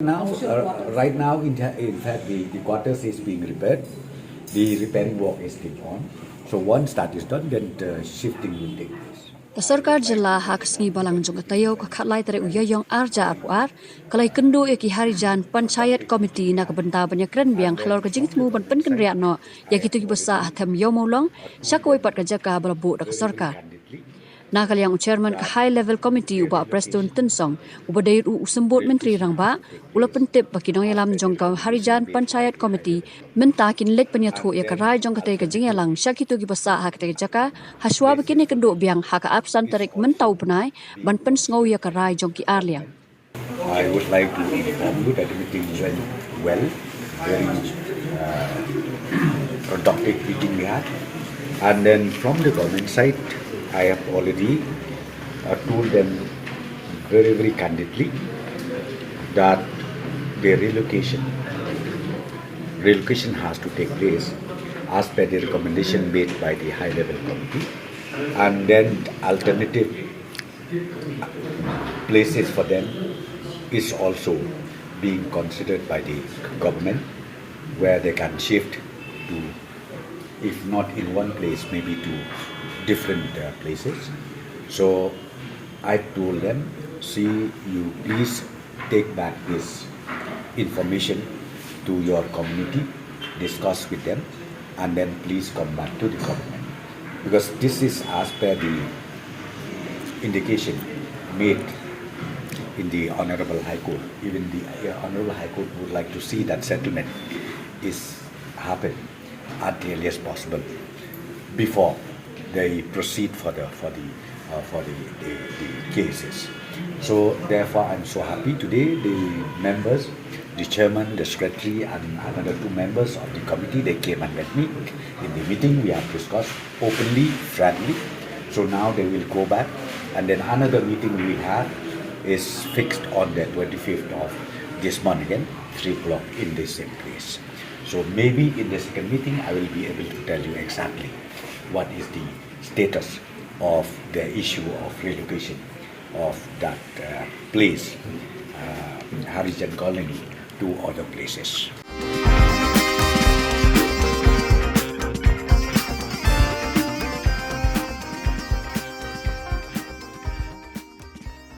Right now, in fact, the quarters is being repaired. The repairing work is still on. So once that is done, then the shifting will take place. Sarkar jela hak sengi balang jong tayo ka khatlai tare uyayong arja apuar kalai kendo eki Harijan Panchayat Committee nak benda Pynkynriah biang khlor ka jingtmu ban Pynkynriah no yakitu basa hatam yomolong Shakhmat pat ka Jaka balabu dak sarkar. Nakal yang chairman ka high level committee uba Preston Tensong uba dayut usembut menteri rangba ula pentip bakinong yalam jong ka Harijan Panchayat Committee menta kin lek penyathu ya ka rai jong ka te ka Jingiakren syakitu gi basa hak te Jaka haswa bakine kendo biang hak absan tarik mentau penai ban pensngau ya ka rai jong ki arliang. I would like to inform you that the meeting went well, very productive meeting we had. And then from the government side, I have already told them very, very candidly that the relocation has to take place as per the recommendation made by the high-level committee, and then alternative places for them is also being considered by the government, where they can shift to, if not in one place, maybe to different places. So I told them, see, you please take back this information to your community, discuss with them, and then please come back to the government. Because this is as per the indication made in the Honorable High Court. Even the Honorable High Court would like to see that settlement is happen at the earliest possible before they proceed for the cases. So therefore, I'm so happy today. The members, the chairman, the secretary, and another two members of the committee, they came and met me in the meeting. We have discussed openly, frankly. So now they will go back, and then another meeting we will have is fixed on the 25th of this month again, 3 o'clock in the same place. So maybe in the second meeting, I will be able to tell you exactly what is the status of the issue of relocation of that place, Harijan colony, to other places.